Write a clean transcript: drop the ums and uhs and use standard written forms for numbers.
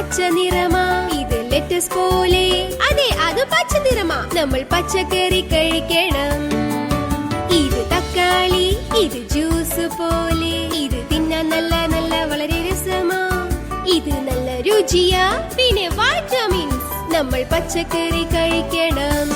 പച്ച നിറമാ. ഇത് ലെറ്റസ് പോലെ. അതെ, അത് പച്ച നിറമാ. നമ്മൾ പച്ചക്കറി കഴിക്കണം. ഇത് തക്കാളി, ഇത് ജ്യൂസ് പോലെ. ഇത് തിന്നാൻ നല്ല നല്ല വളരെ രസമാ. ഇത് നല്ല രുചിയാ. പിന്നെ വൈറ്റമിൻസ്. നമ്മൾ പച്ചക്കറി കഴിക്കണം.